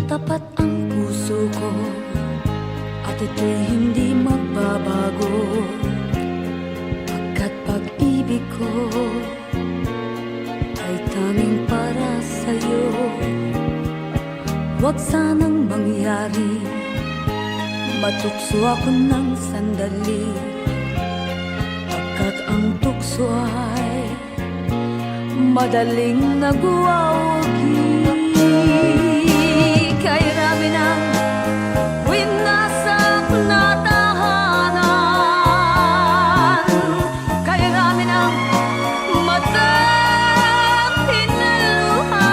Tapat ang puso ko at ito'y hindi magbabago, pagkat pag-ibig ko ay tanging para sa'yo. Huwag sanang mangyari matukso ako ng sandali, pagkat ang tukso ay madaling nagwawagi. Kay rami ng winasak na tahanan, kay rami ng matang hinaluha,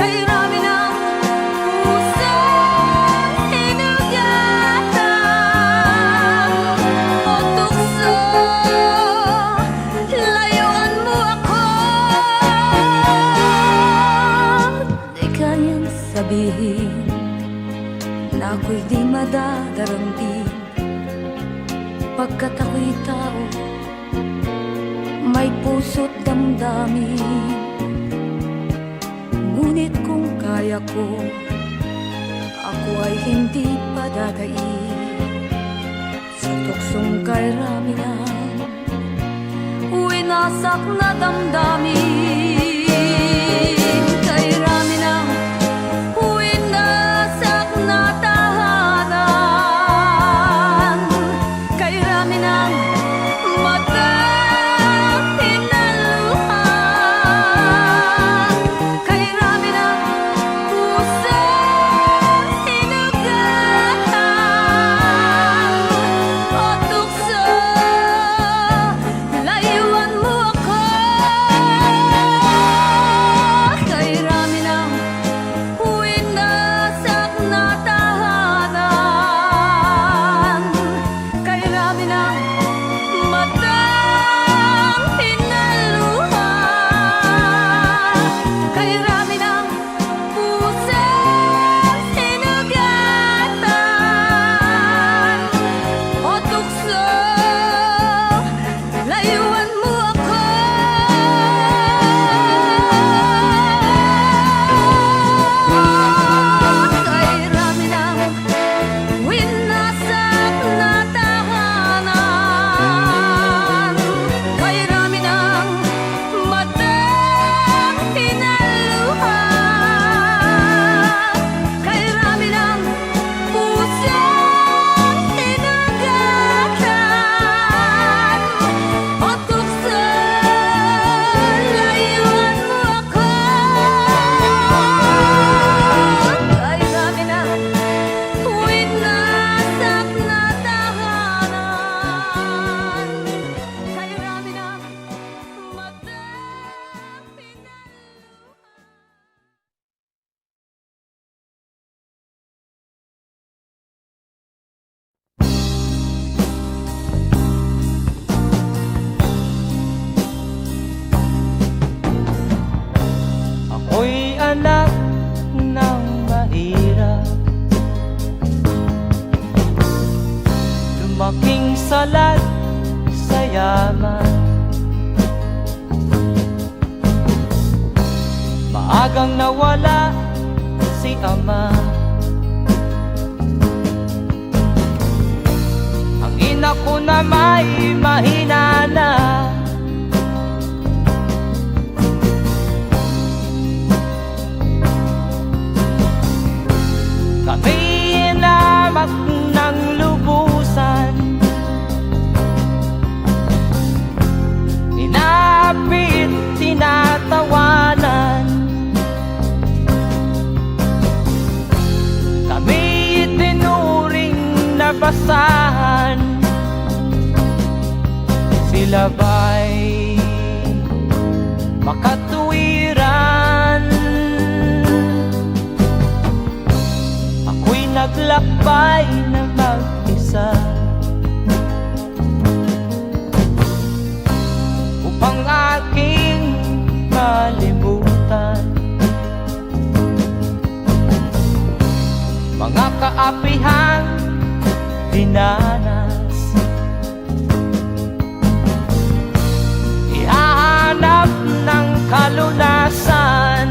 kay rami ng pusang hinugatan o tukso, layuan mo ako. Di kayang sabihin na ako'y di madadaramdin, pagkat ako'y tao, may puso't damdamin. Ngunit kung kaya ko, ako ay hindi padadaig sa tuksong kay rami ng winasak na damdamin. Kay rami ng winasak na tahanan, kay rami ng matang hinaluha, kay rami ng pusang hinugatan o tukso, layuan mo ako. Kay rami ng winasak na tahanan, kay rami ng matang hinaluha, kay rami ng pusang hinugatan o tukso, layuan mo ako. Kay rami ng winasak na tahanan, kay rami ng matang hinaluha, kay rami ng pusang hinugatan o tukso, layuan mo ako. Kay rami ng winasak na tahanan, kay rami ng matang Ako'y anak ng mahirap, lumaking salat sa yaman. Maagang nawala si ama, ang ina ko na may mahina na. Kami inamak ng lubusan, inapit, tinatawanan. Kami itinuring na basahan, sila ba'y makatuwiran? Ako'y naglakbay na mag-isa upang aking malimutan mga kaapihang dinanas. Ihahanap ng kalunasan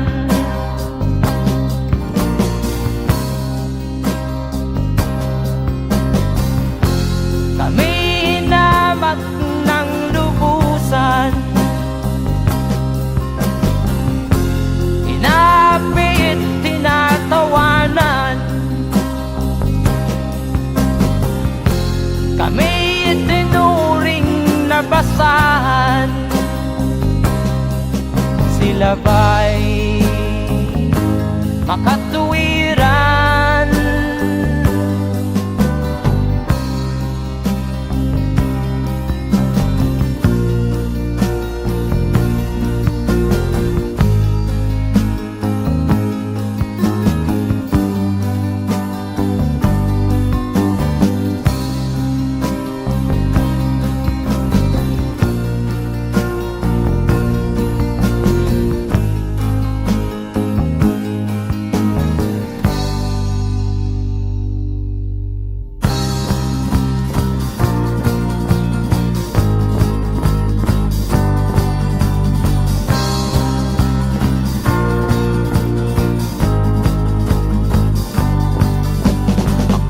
labay makatuwiran.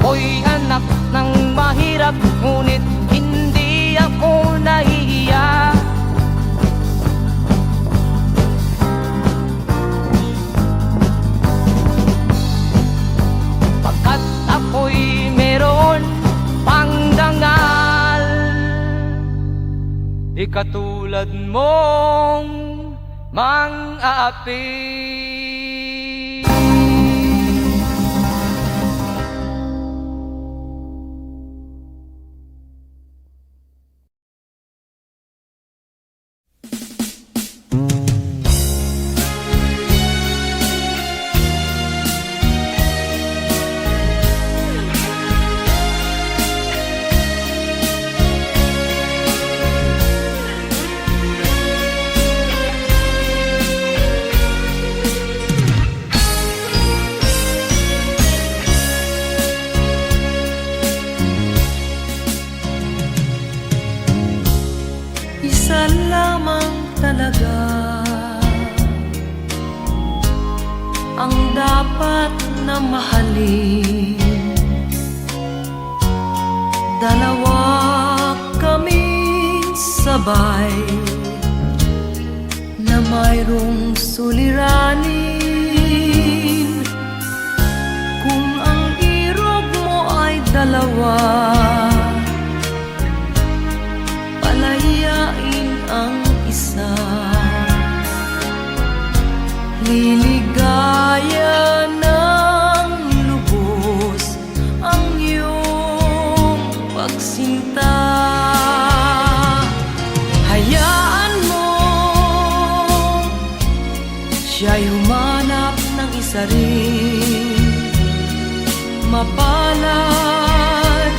Ako'y anak ng mahirap, ngunit hindi ako nahihiya. Pagkat ako'y meron pang dangal, di katulad mong mang-aapi. Isa lamang talaga ang dapat na mahalin. Dalawa kaming sabay na mayroong suliranin. Kung ang irog mo ay dalawa, palayain ang isa. Liligaya ng lubos ang iyong pagsinta. Hayaan mo siya'y humanap ng isa rin, mapalad,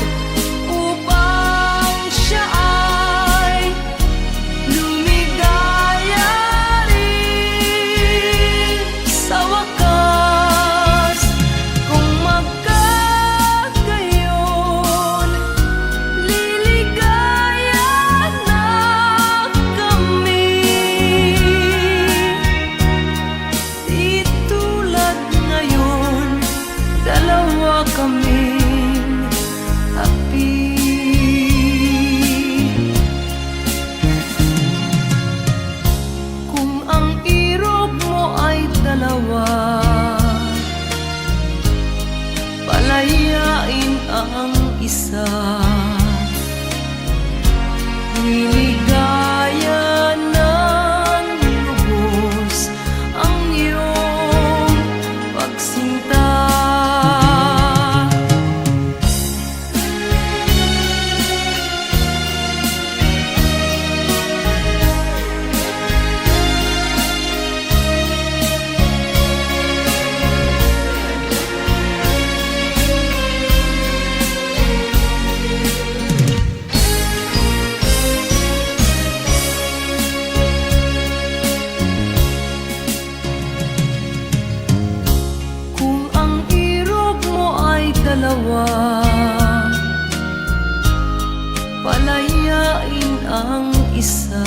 upang siya ay lumigaya rin sa wakas. Kung magkagayon, liligaya na kami. Di tulad ngayon, dalawa kaming api. Kung ang irog mo ay dalawa, palayain ang isa. Liligaya ng lubos ang iyong pagsinta. Kung ang irog mo ay dalawa, palayain ang isa.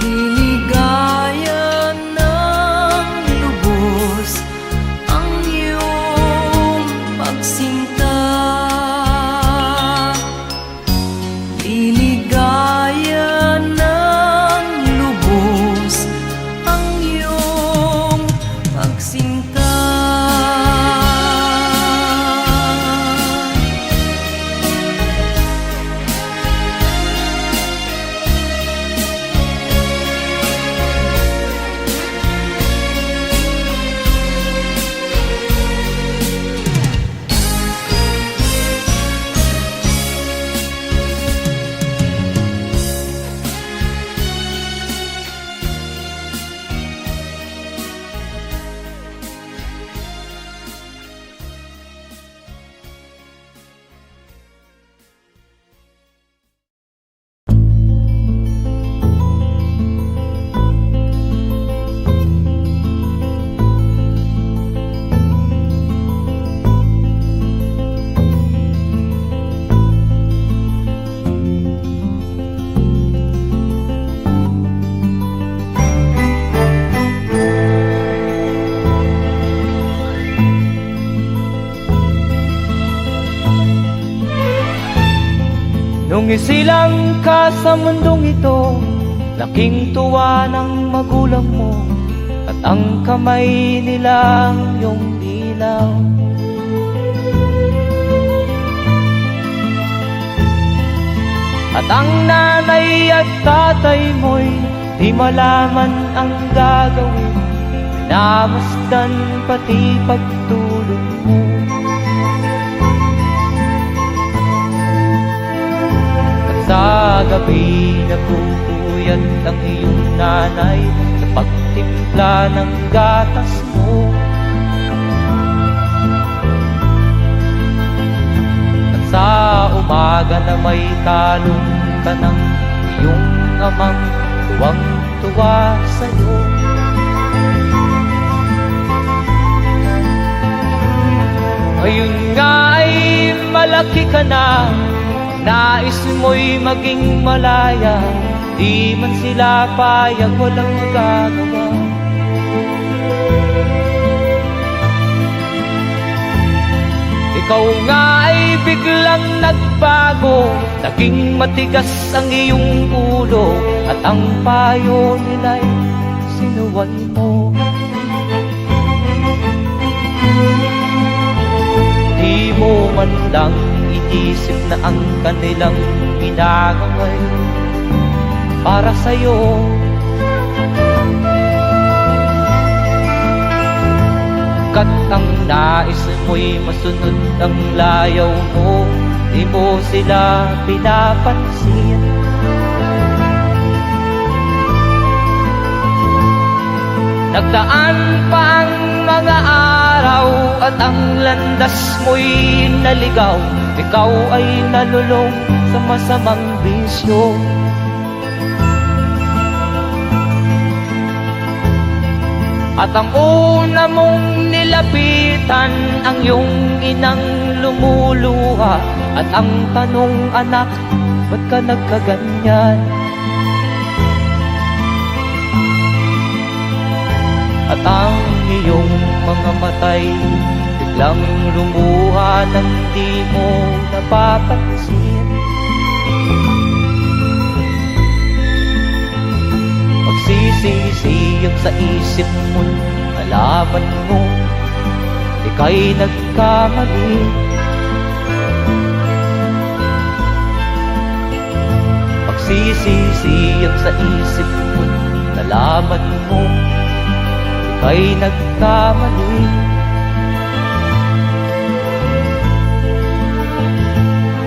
Liligaya ng lubos ang iyong pagsinta. Liligaya ng lubos ang iyong pagsinta. Nung isilang ka sa mundong ito, laking tuwa ng magulang mo, at ang kamay nila iyong ilaw. At ang nanay at tatay mo'y di malaman ang gagawin, namasdan pati pagtulog mo. At sa gabi nagpupuyat ang iyong nanay sa pagtimpla ng gatas mo. At sa umaga na may talong ka ng iyong amang tuwang-tuwa sa'yo. Ngayon nga ay malaki ka na, nais mo'y maging malaya, di man sila payag, walang magagawa. Ikaw nga ay biglang nagbago, naging matigas ang iyong ulo, at ang payo nila'y sinuway mo. Di mo man lang inisip na ang kanilang ginagaway para sa'yo. Kat ang nais mo'y masunod ang layaw mo, di mo sila pinapansin. Nagdaan pa ang mga araw at ang landas mo'y naligaw, ikaw ay nalulong sa masamang bisyo. At ang una mong nilapitan ang iyong inang lumuluha, at ang tanong, anak, ba't ka nagkaganyan? At ang iyong mga matay biglang lumuha nang di mo napapansin. Magsisisiyag sa isip mo, nalaman mo ika'y nagkamali. Magsisisiyag sa isip mo, nalaman mo ika'y nagkamali.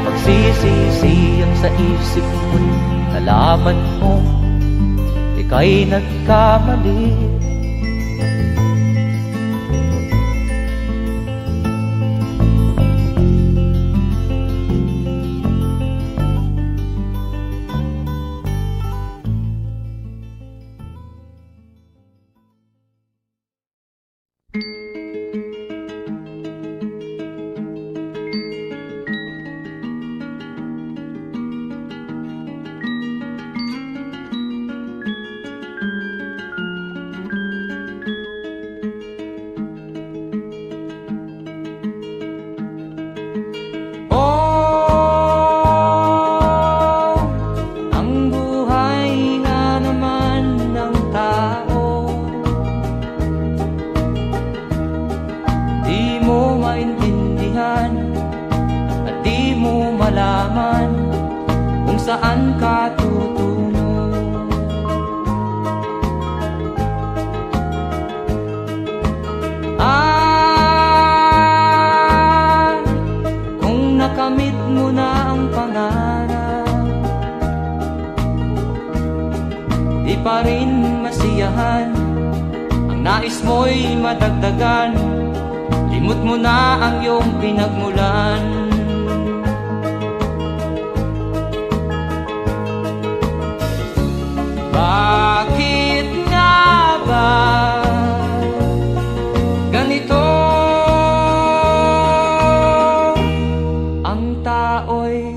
Magsisisiyag sa isip mo, nalaman mo ika'y nagkamali. Saan ka tutungo? Kung nakamit mo na ang pangarap, di pa rin masiyahan, ang nais mo'y madagdagan, limot mo na ang iyong pinagmulan. Bakit nga ba ganito? Ang tao'y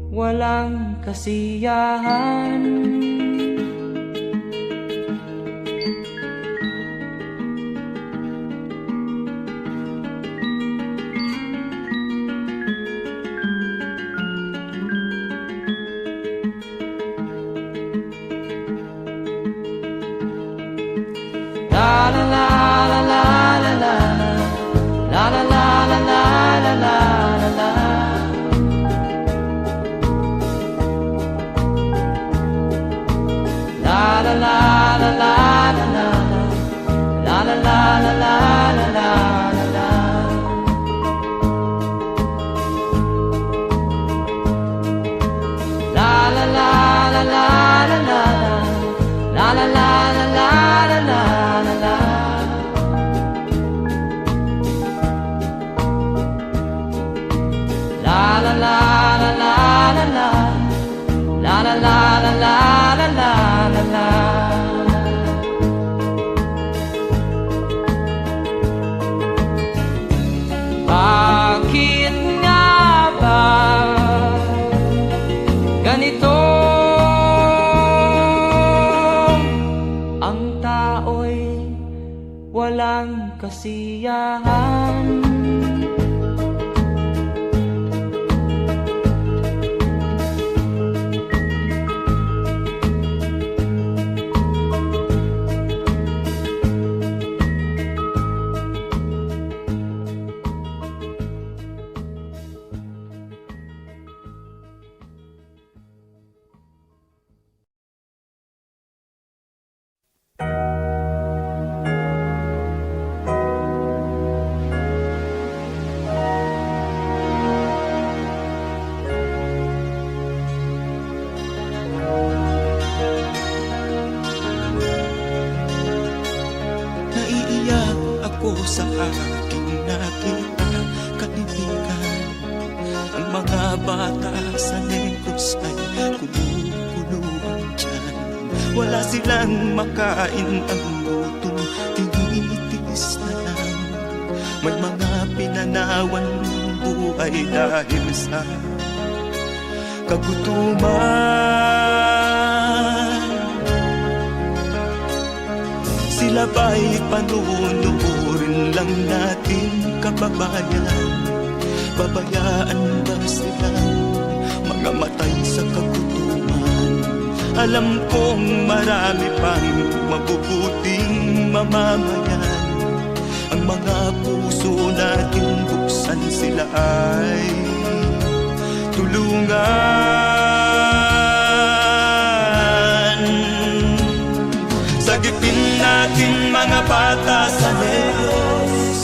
walang kasiyahan. La la la la la la la, la la la la la la la la. La la la la la la la, la la la la la la la la. La la la la la la la, la la la la la la la la. La la la la la la la, la la la la la la la la. Bakit nga ba ganito? Ang tao'y walang kasiyahan. Naiiyak ako sa aking nakita, kaibigan. Ang mga bata sa Negros ay kumukulong dyan. Wala silang makain, ang gutom tinitiis na lang. May mga pinanawan ng buhay dahil sa kagutuman. Sila ba'y panunurin lang natin, kababayan? Babayaan ba silang mga matay sa kagutuman? Alam kong marami pang mabubuting mamamayan. Ang mga puso natin buksan, sila ay tulungan. Sagipin natin mga bata sa Negros.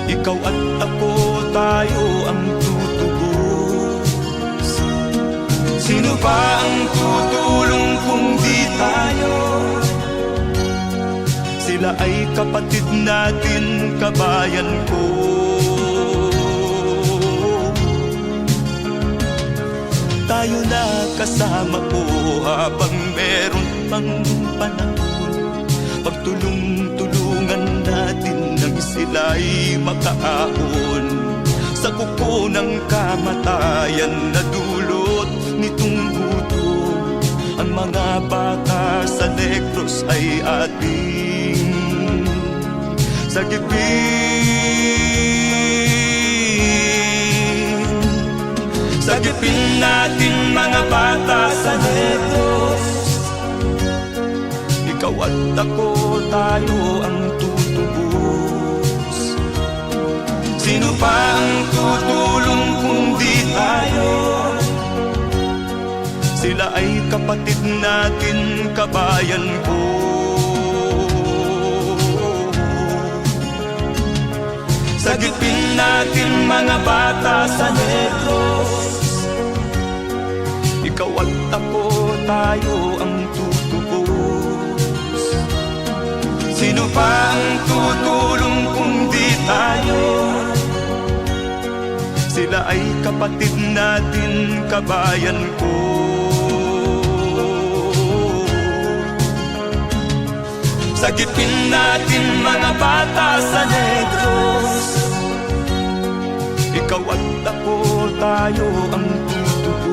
Ikaw at ako, tayo ang tutubos. Sino ba ang tutulong kung di tayo? Sila ay kapatid natin, kabayan ko. Tayo na kasama ko habang meron pang panahon. Pagtulong-tulungan natin nang sila'y makaahon sa kuko ng kamatayan na dulot nitong gutom. Ang mga bata sa Negros ay ating sagipin. Sagipin natin mga bata sa Negros. Ikaw at ako, tayo ang tutubos. Sino pa ang tutulong kung di tayo? Sila ay kapatid natin, kabayan ko. Sagipin natin mga bata sa Negros. Ikaw at ako, tayo ang tutubos. Sino pa ang tutulong kung di tayo? Sila ay kapatid natin, kabayan ko. Sagipin natin mga bata sa Negros. Ikaw at ako, tayo ang tutubos.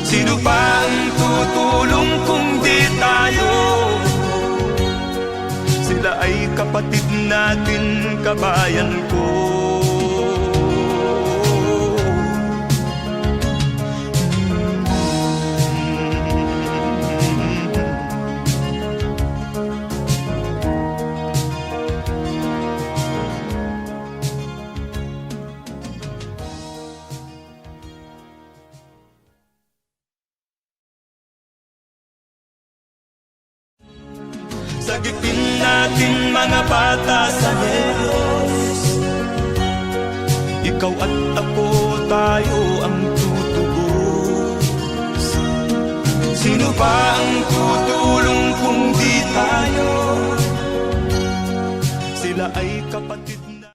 Sino pa ang tutulong kung di tayo? Sila ay kapatid natin, kabayan ko. Sagipin natin mga bata sa Negros. Ikaw at ako, tayo ang tutubos. Sino ba ang tutulong kung di tayo? Sila ay kapatid na.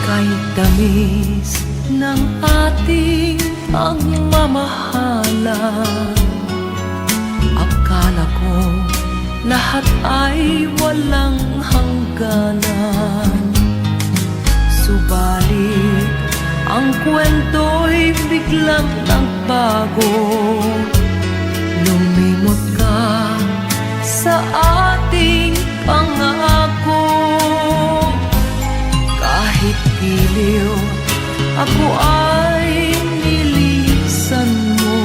Kahit tamis ng ating pagmamahalan, akala ko lahat ay walang hangganan. Subalit ang kwento'y biglang nagbago. Lumimot ka sa ating pangako. Kahit giliw, ako ay nilisan mo.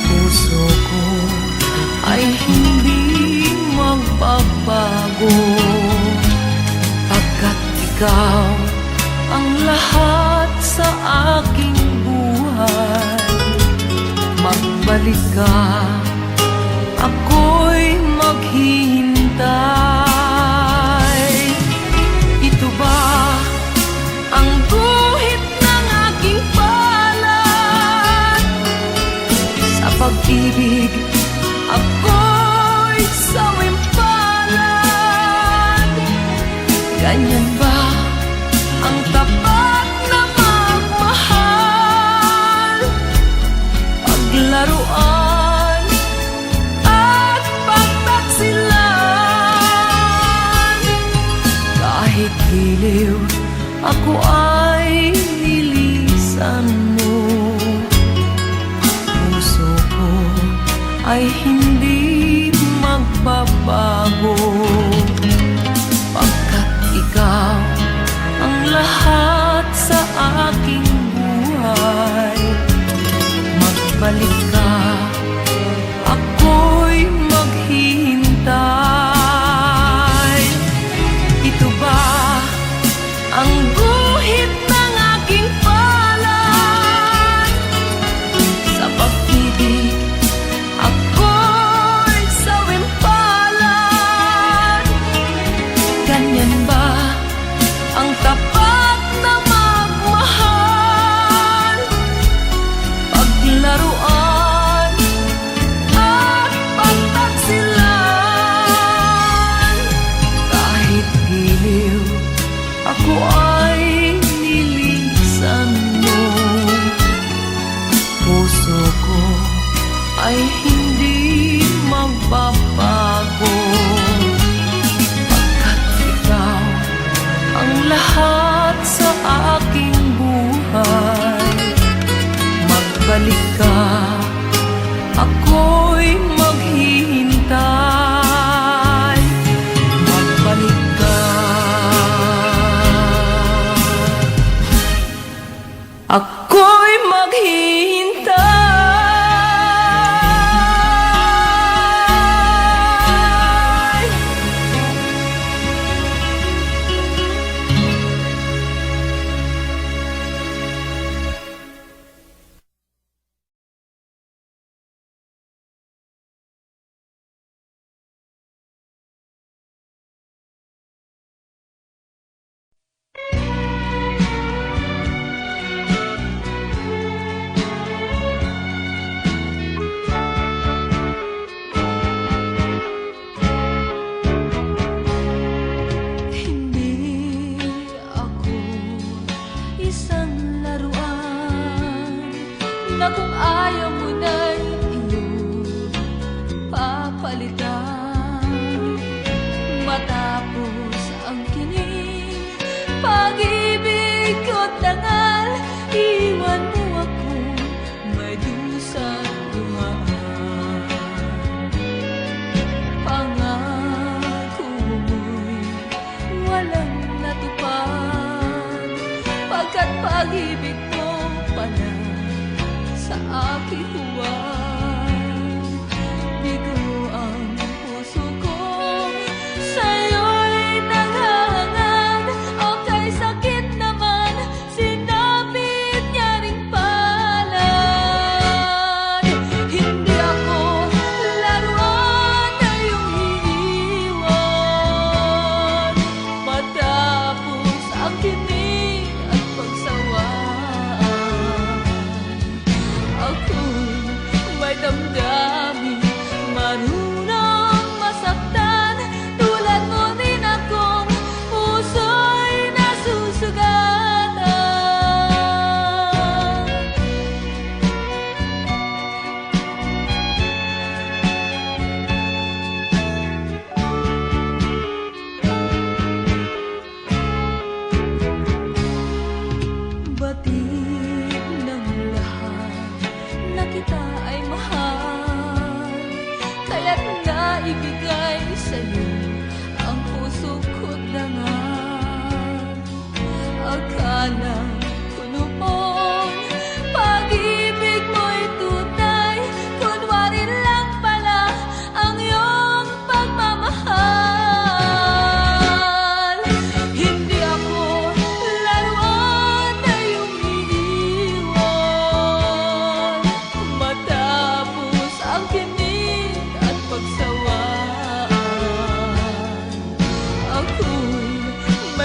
Puso ko ay hindi magbabago, pagkat ikaw ang lahat sa aking buhay. Magbalik ka, ako'y maghihintay. Ito ba ang guhit ng aking palad? Sa pag-ibig, ako'y sawimpalad. Ganyan ba ang tapat na magmahal? Paglaruan at pagtaksilan. Kahit giliw, ako ay nilisan mo. Puso ko ay hindi magbabago, pagkat ikaw ang lahat sa aking buhay. Magbalik ka, ako'y maghihintay. Ito ba ang guhit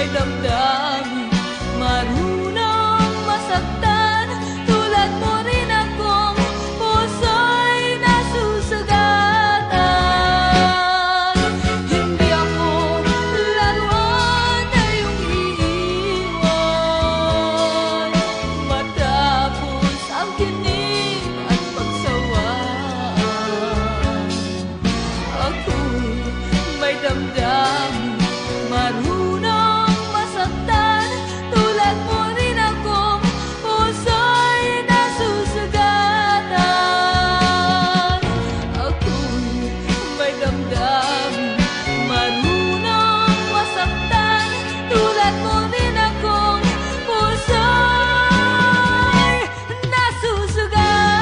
may damdamin, marunong masaktan. Tulad mo rin akong puso'y nasusugatan. Hindi ako laruan na iyong iiwan matapos ang kinig at pagsawaan. Ako'y may damdamin, marunong masaktan. Tulad mo rin akong puso'y nasusugatan. Ako'y may damdamin, marunong masaktan. Tulad mo rin akong puso'y nasusugatan.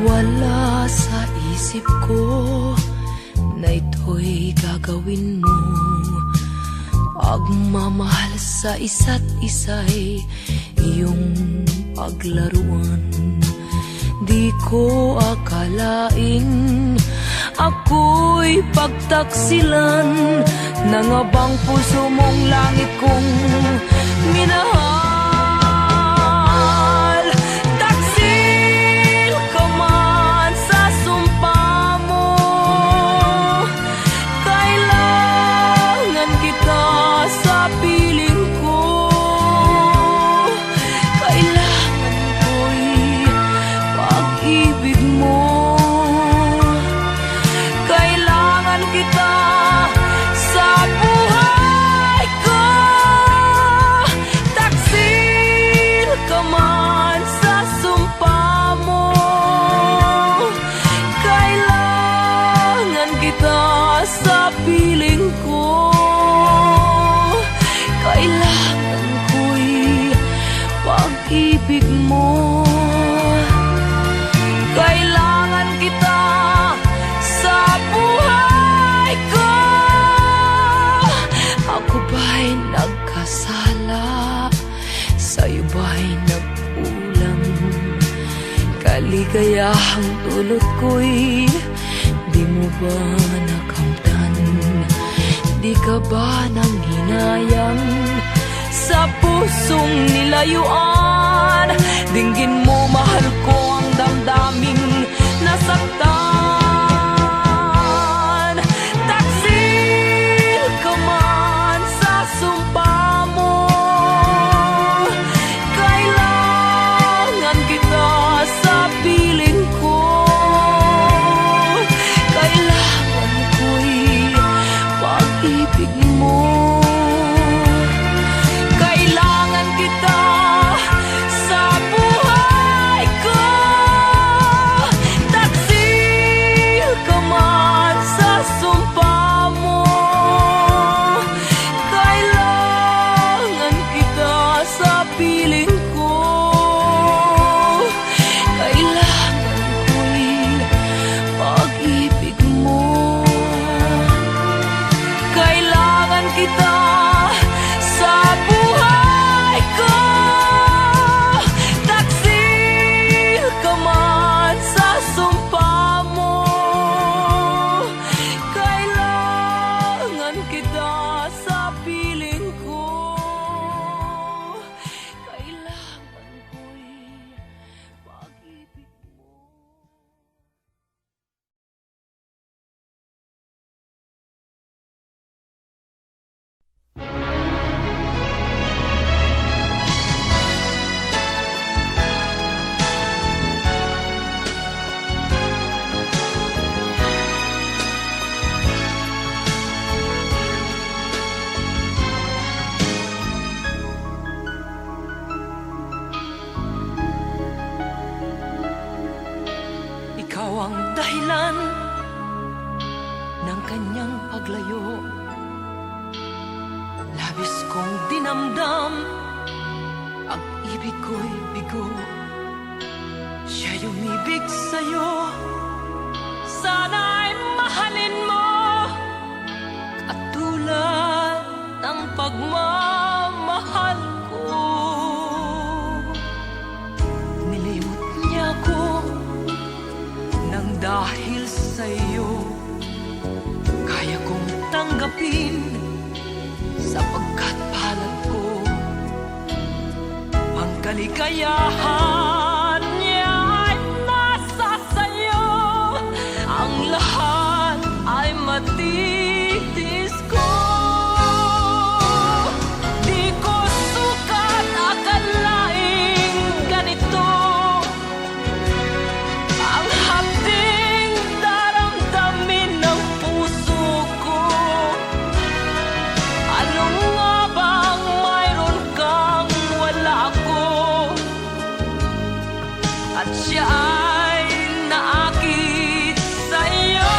Wala sa isip ko na ito'y gagawin mo. Pagmamahal sa isa't isa'y iyong paglaruan. Di ko akalain ako'y pagtaksilan ng abang puso mong langit kong minahal. Taksil ka man sa sumpa mo, kailangan kita sa piling ko. Kailangan ko'y pag-ibig mo. Kailangan kita sa buhay ko. Taksil ka man sa sumpa mo, kailangan kita sa piling ko. Kailangan ko'y pag-ibig mo. Kailangan kita sa buhay ko. Ako ba'y nagkasala? Sa'yo ba'y nagkulang? Kaligayahang dulot ko'y di mo ba nakamtan? Di ka ba nang hinayang sa pusong nilayuan? Dinggin mo, mahal ko, ang damdaming nasaktan. Taksil ka man sa sumpa mo, kailangan kita sa piling ko. Kailangan ko'y pag-ibig mo. Kailangan kita sa buhay ko. Taksil ka man sa sumpa mo, kailangan kita sa piling ko. Kailangan ko'y pag-ibig mo. Kailangan kita sa buhay ko. Taksil ka man sa sumpa mo, kailangan kita sa piling ko. Kailangan ko'y pag-ibig mo. Ikaw ang dahilan ng kanyang paglayo. Labis kong dinamdam, ang ibig ko'y bigo. Siya'y umibig sa'yo, sana'y mahal dahil sa'yo kaya kong tanggapin, sapagkat palad ko ang kaligayahan niya ay nasa sa'yo. Ang lahat ay matitis ko. Di ko sukat akalaing ganito ang hapding daramdamin ng puso ko. Ano nga bang mayroon kang wala ako? At siya ay naakit sa'yo.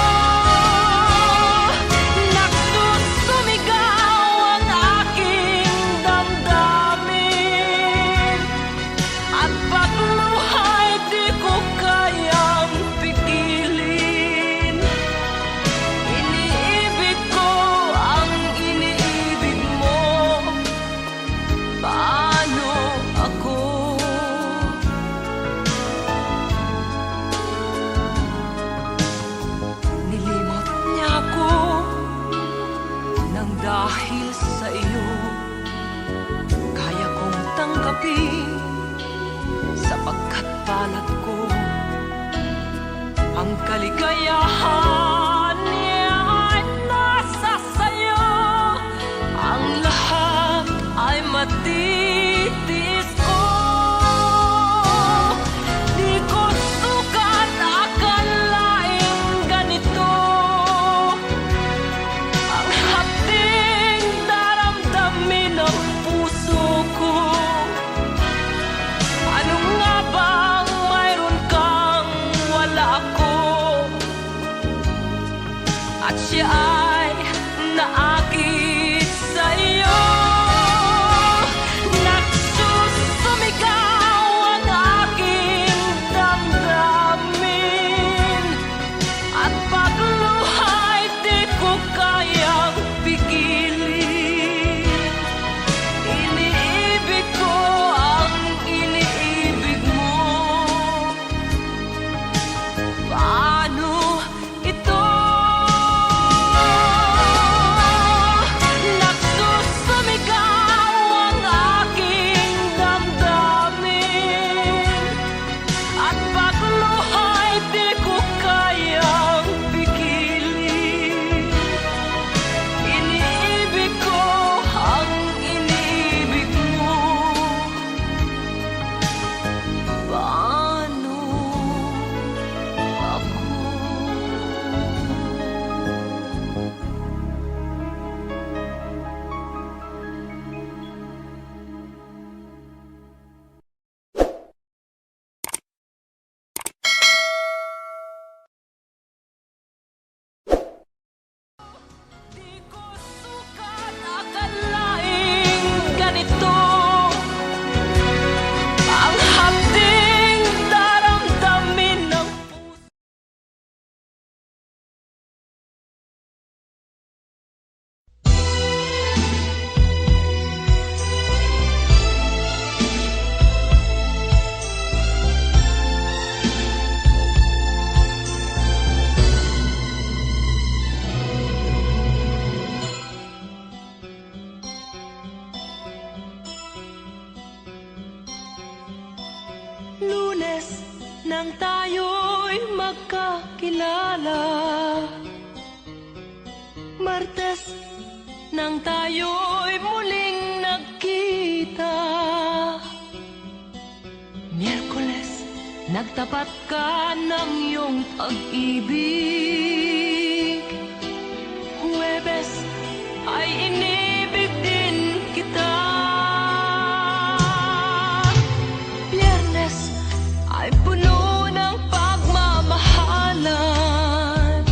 Nagsusumigaw ang aking damdamin, at pagluhay di ko kayang pigilin. Iniibig ko ang iniibig mo. Paano ako? Nilimot niya ako nang dahil sa iyo kaya kong tanggapin, sapagkat palad ko ang kaligayahan niya ay nasa sayo. Ang lahat ay matitis ko. Di ko sukat akalaing ganito ang hapding daramdamin ng puso ko. Ano nga bang mayroon kang wala ako? At siya ay naakit sa'yo. Nagsusumigaw ang aking damdamin, at pagluhay di ko kayang pigilin. Iniibig ko ang iniibig mo. Paano ito? Nagsusumigaw ang aking damdamin, at pagluhay di ko kayang pigilin. Iniibig ko ang iniibig mo. Paano ako? Di ko sukat akalaing ganito ang hapding daramdamin ng puso. Lunes nang tayo'y magkakilala, Martes nang tayo'y muling nagkita, Miyerkules nagtapat ka ng iyong pag-ibig, Huwebes ay inibig din kita, Biyernes ay puno ng pagmamahalan.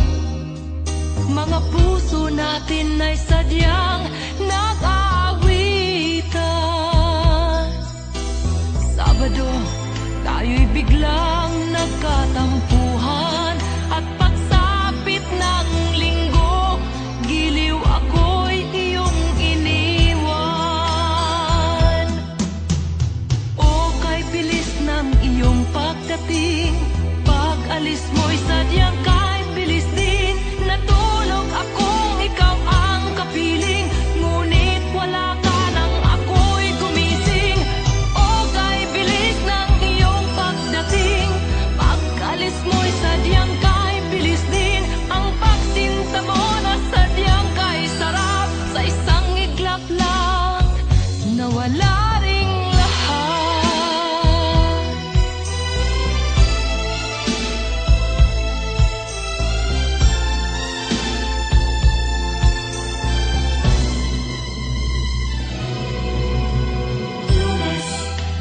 Mga puso natin ay sadyang nag-aawitan. Sabado, tayo'y biglang nagkatampuhan, at pagsapit ng linggo, giliw ako'y iyong iniwan. O kay bilis ng iyong pagdating, pag-alis mo'y mo'y sadyang kay bilis din. Natulog akong ikaw ang kapiling, ngunit wala ka nang ako'y gumising. O kay bilis ng iyong pagdating, pag-alis mo'y sadyang kay bilis din. Ang pagsinta mo na sadyang kay sarap, sa isang iglap lang nawala ring lahat.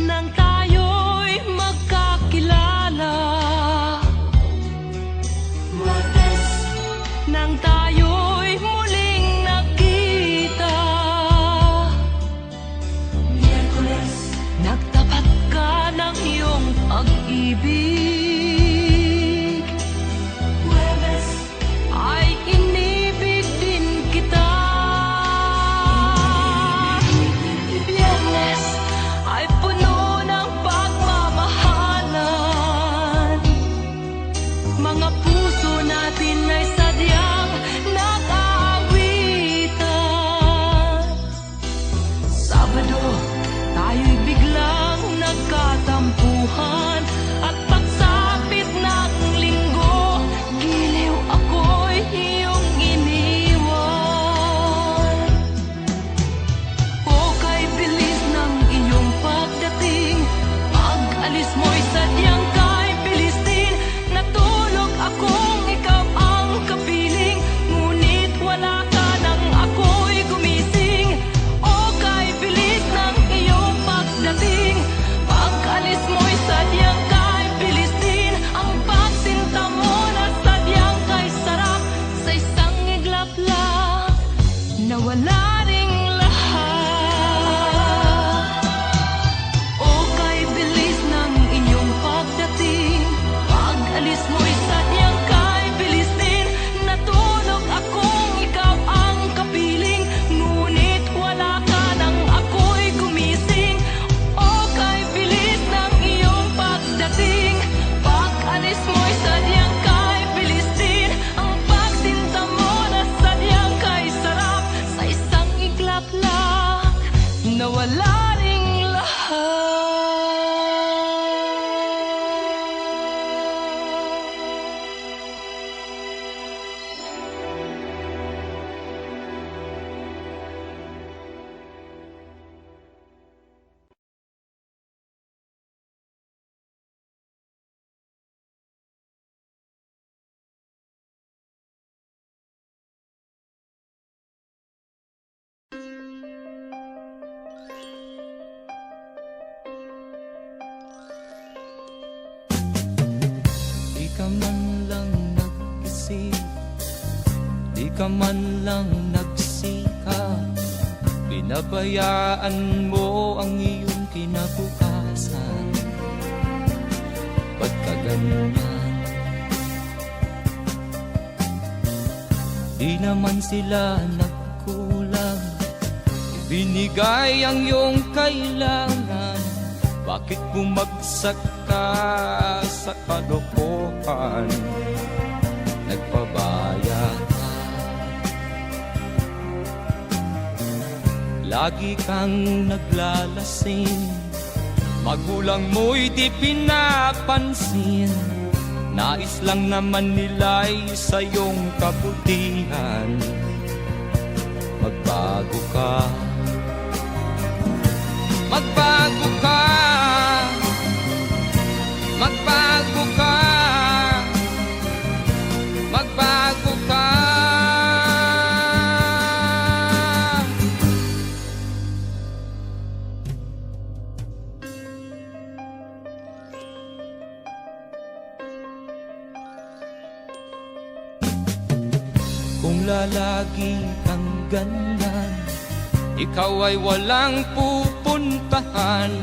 Nang tayo'y magkakilala, nang tayo'y muling nakita, nagtapat ka ng iyong pag-ibig, ay inibig din kita. Biyernes ay puno ng pagmamahalan, mga puso natin ay sadyang nag-aawitan. Sabado, tayo'y biglang nagkatampuhan, at pagsapit ng linggo, giliw ako'y iyong iniwan. O kay bilis ng iyong pagdating, pag-alis mo'y sadyang kay bilis din. Natulog akong ikaw ang kapiling, ngunit wala ka nang ako'y gumising. O kay bilis ng iyong pagdating, pag-alis mo'y sadyang kay bilis din. Ang pagsinta mo na sadyang kay sarap, sa isang iglap lang nawala ring lahat. O kay bilis ng inyong pagdating, pag-alis mo'y sadyang kay bilis din. Natulog akong ikaw ang kapiling, ngunit wala ka nang ako'y gumising. O kay bilis ng iyong pagdating, pag-alis mo'y sadyang kay bilis din. Ang pagsinta mo na sadyang kay sarap, sa isang iglap lang nawala ring lahat. Di ka man lang nag-isip, di ka man lang nagsikap, binabayaan mo ang iyong kinabukasan. Ba't ka ganyan? Di naman sila nagkulang, ibinigay ang iyong kailangan. Bakit bumagsak ka sa kalokohan? Nagpabaya ka, lagi kang naglalasing, magulang mo'y di pinapansin. Nais lang naman nila'y sa iyong kabutihan. Magbago ka, magbago ka, magbago ka, magbago ka. Kung lalagi kang ganyan, ikaw ay walang pupuntahan.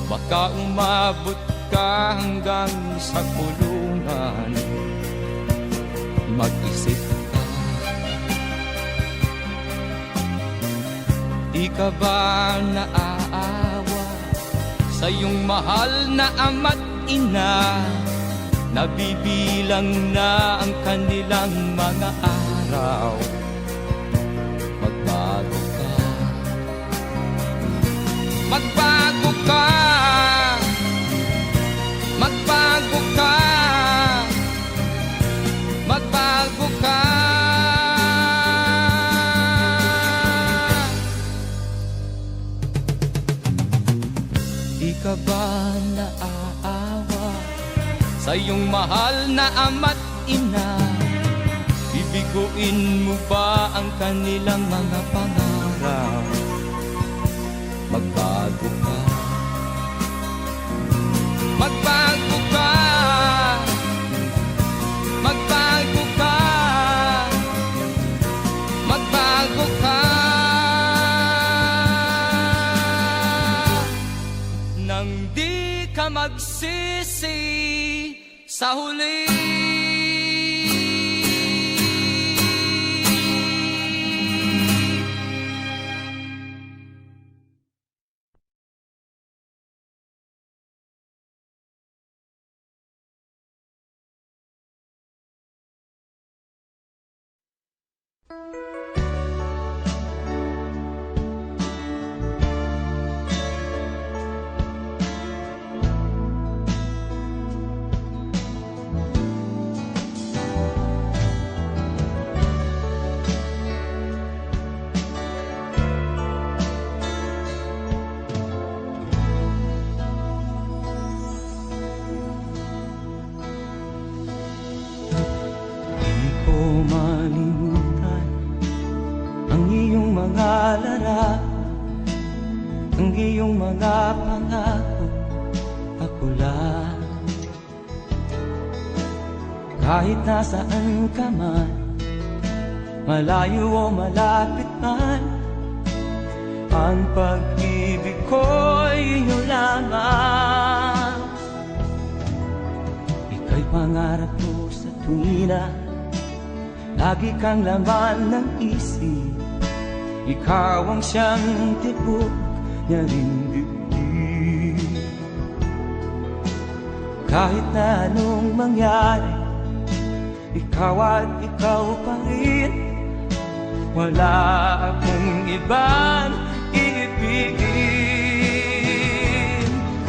Baka umabot ka hanggang sa kulungan. Mag-isip ka, di ka ba naaawa sa iyong mahal na ama't ina? nabibilang na ang kanilang mga araw. Magbago ka, magbago ka, magbago ka, magbago ka. Di ka ba naaawa sa iyong mahal na ama't ina? Bibiguin mo ba ang kanilang mga pangarap? Magbago ka, magbago ka, magbago ka, magbago ka. Nang di ka magsisi sa huli. Malimutan ang iyong mga larawan, ang iyong mga pangako, ako lang. Kahit nasaan ka man, malayo o malapit man, ang pag-ibig ko'y iyo lamang. Ika'y pangarap ko sa tuwina, lagi kang laman ng isip. Ikaw ang siyang tibok niya rin dibdib. Kahit na anong mangyari, ikaw at ikaw pa rin. Wala akong ibang iibigin.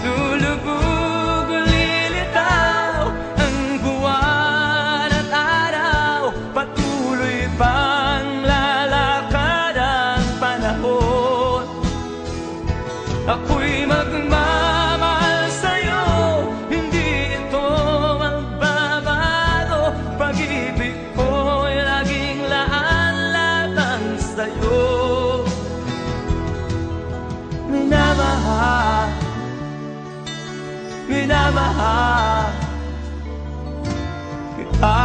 Lulubog o lilitaw ang buwan at araw, patuloy pang lalakad ang panahon. Ako'y magmamahal sa'yo, hindi ito magbabago. Pag-ibig ko'y laging laan lamang sa'yo. Minamahal, minamahal kita.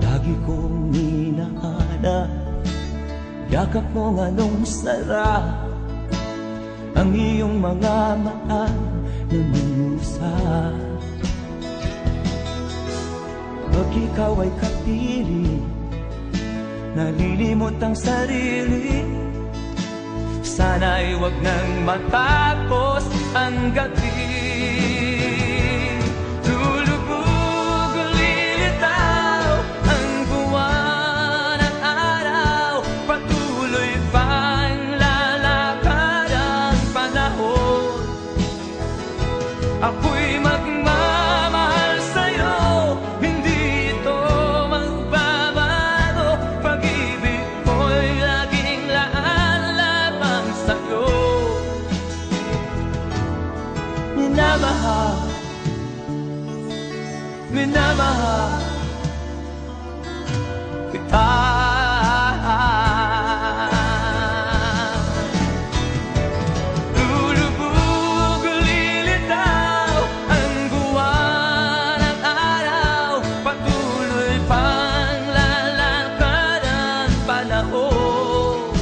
Lagi kong minahanap yakap mong anong sarap, ang iyong mga mata na minusap. Pag ikaw ay kapiling, nalilimot ang sarili. Sana'y wag nang matapos ang gabi. Lulubog o lilitaw ang buwan at araw, patuloy pang lalakad ang panahon. Ako'y magmamahal sa'yo, hindi ito magbabago. Pag-ibig ko'y laging laan lamang sa'yo. Minamahal, minamahal kita. Lulubog o lilitaw ang buwan at araw, patuloy pang lalakad ang panahon.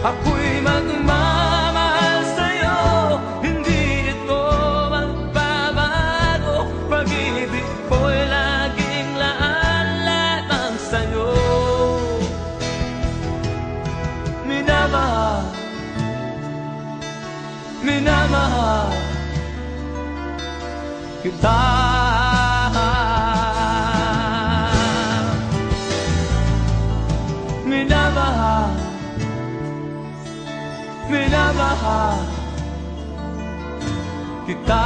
Ako'y magmamahal sa'yo, hindi ito magbabago. Pag-ibig ko'y minamahal kita. Minamahal, minamahal kita.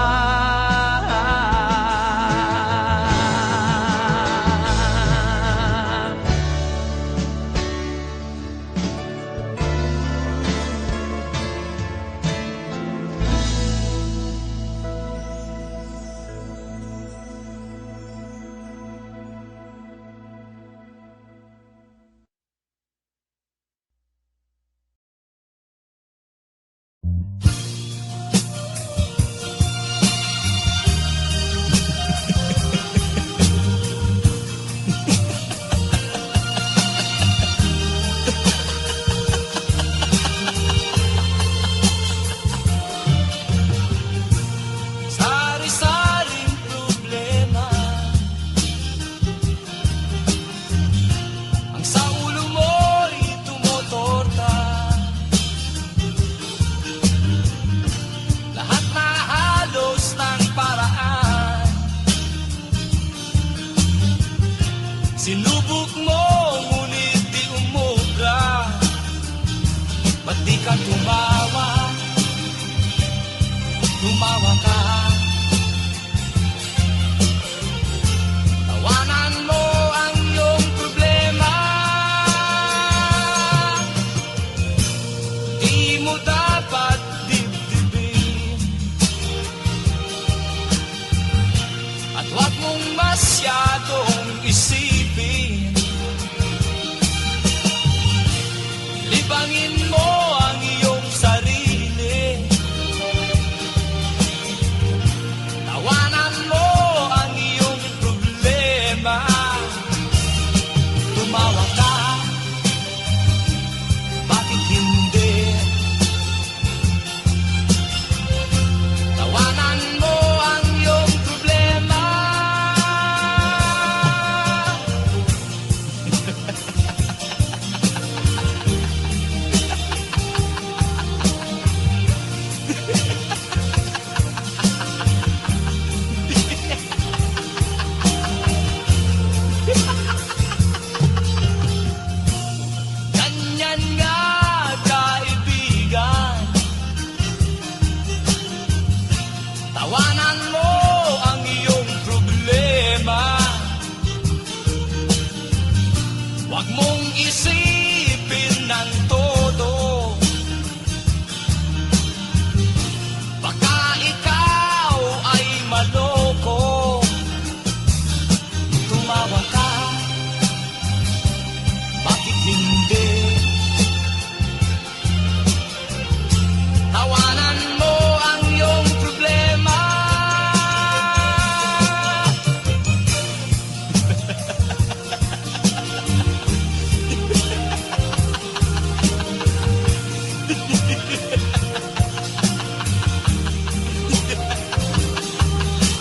Sari-saring problema ang sa ulo mo'y tumutorta. Lahat na halos ng paraan sinubok mo, ngunit di umubra. Ba't di ka tumawa? Tumawa ka. Tawanan mo ang iyong problema. Di mo dapat dibdibin, at huwag mong masyadong isipin. Libangin mo ang iyong sarili. Tawanan mo ang iyong problema. Tumawa ka, bakit hindi? Tawanan mo ang iyong problema. Ganyan nga, kaibigan. Tawanan mo ang iyong problema. Huwag mong isipin ng todo. Baka ikaw ay maloko. Tumawa ka, bakit hindi? Tawanan mo ang iyong problema.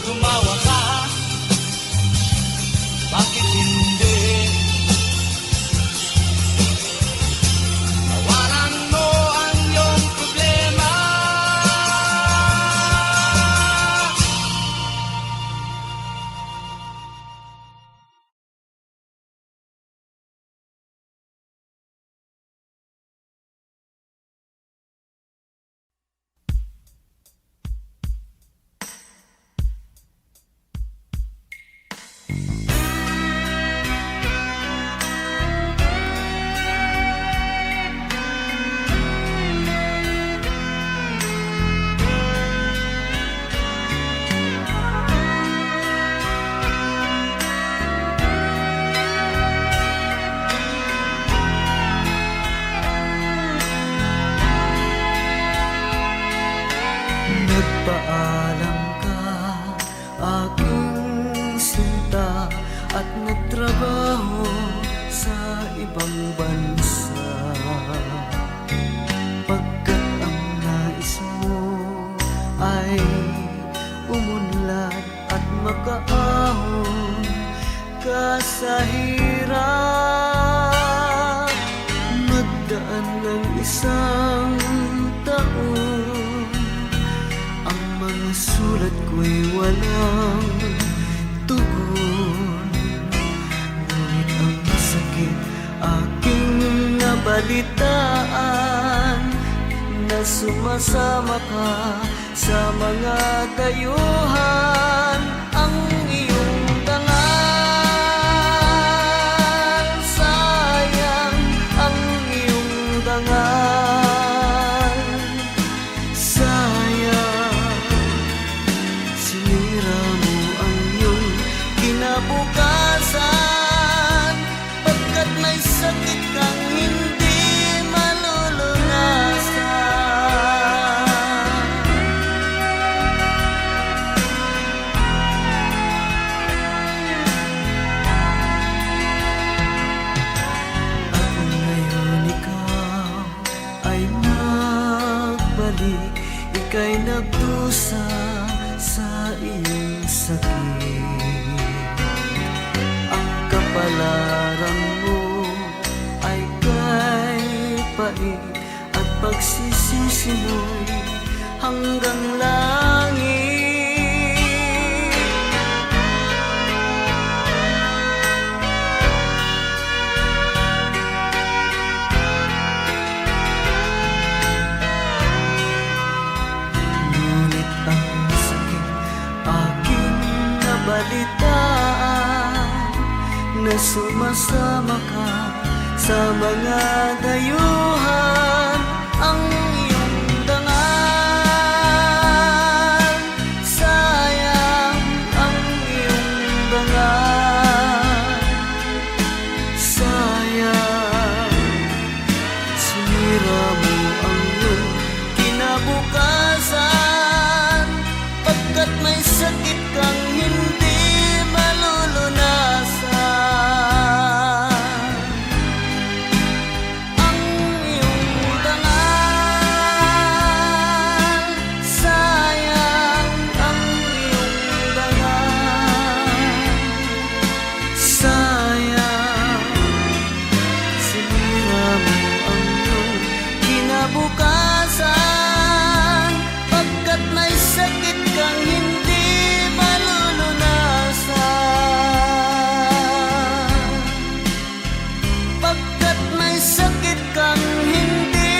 Tumawa ka, bakit hindi? Tawanan mo ang iyong problema. Nagpaalam ka, aking sinta, at nagtrabaho sa ibang bansa. Pagkat ang nais mo ay umunlad at makaahon ka sa hirap. Nagdaan ng isang taon sulat ko'y walang tugon. Ngunit ang sakit aking nabalitaan, na sumasama ka sa mga dayuhan. Ang iyong dangal, sayang ang iyong dangal. Sayang, sinira mo ang iyong kinabukasan, pagkat may sakit kang hindi malulunasan. At ngayon ikaw ay nagbalik, ika'y nagdusa sa iyong sakit. Ang kapalaran mo ay kay pait, at pagsisisi mo'y hanggang langit. Ngunit ang sakit aking nabalitaan, na sumasama ka sa mga dayuhan. Ang iyong dangal, sayang ang iyong dangal. Sayang, sinira mo ang iyong kinabukasan, pagkat may sakit kang hindi malulunasan. Ang iyong dangal, sayang ang iyong dangal. Sayang, sinira mo ang iyong kinabukasan, pagkat may sakit kang hindi malulunasan. Pagkat may sakit kang hindi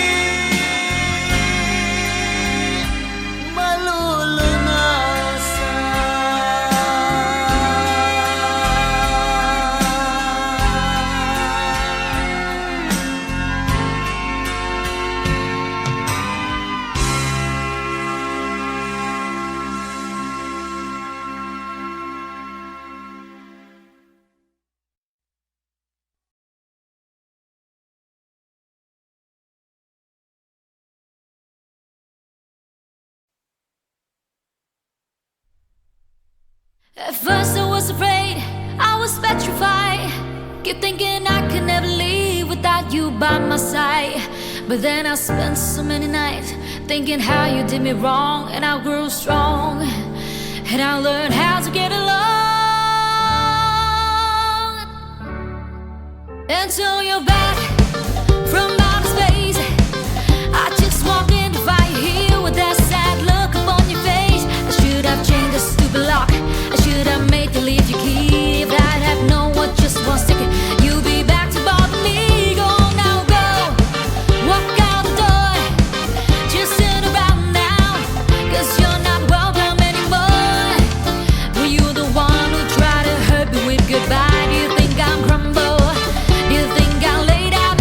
malulunasan. At first I was afraid, I was petrified, kept thinking I could never leave without you by my side. But then I spent so many nights thinking how you did me wrong, and I grew strong, and I learned how to get along. Until you're back from outer space, I just walked in to find you here with that sad look upon your face. I should have changed the stupid lock, I should have made you leave your key. If I'd have known what just one second you'll be back to bother me. Go now, go, walk out the door, just turn around now, 'cause you're not welcome anymore. Were you the one who tried to hurt me with goodbye? Do you think I'm crumble? Do you think I laid out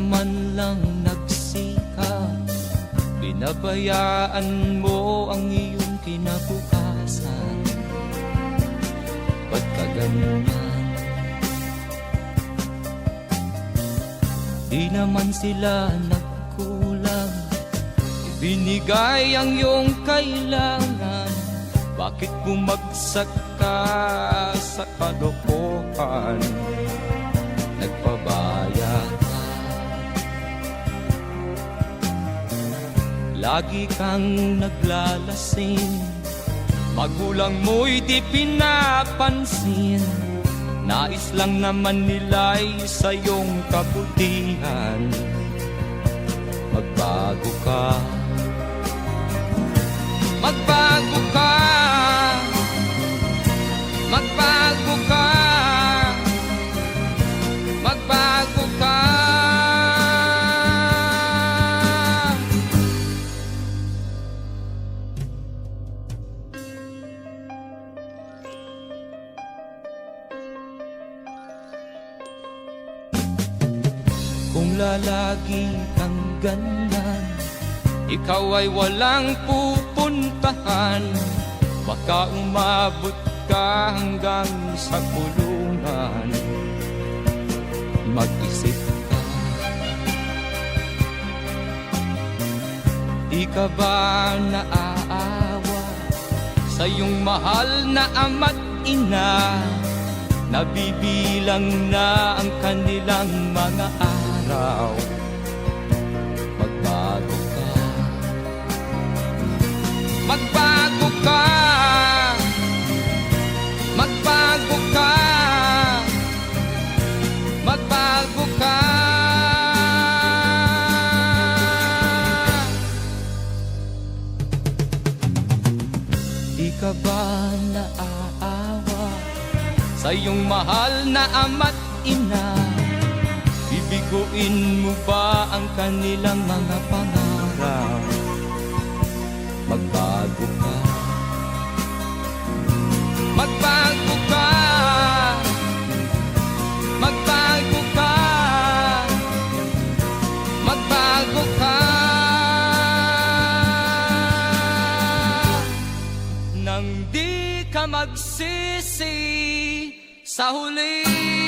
ka man lang nagsikap, binabayaan mo ang iyong kinabukasan. Ba't ka ganyan? Di naman sila nagkulang, ibinigay ang iyong kailangan. Bakit bumagsak ka sa kalokohan? Nagpabaya ka, lagi kang naglalasing, magulang mo'y di pinapansin. Nais lang naman nila'y sa iyong kabutihan. Magbago ka, magbago ka, magbago ka, magbago ka. Kung lalagi kang ganyan, ikaw ay walang pupuntahan. Baka umabot ka hanggang sa kulungan. Mag-isip ka, di ka ba naaawa sa iyong mahal na ama't ina? Nabibilang na ang kanilang mga araw. Magbago ka, magbago ka, magbago ka, magbago ka. Di ka ba naaawa sa iyong mahal na ama't ina? Bibiguin mo ba ang kanilang mga pangarap? Magbago ka, magbago ka, magbago ka, magbago ka. Nang di ka magsisi sa huli.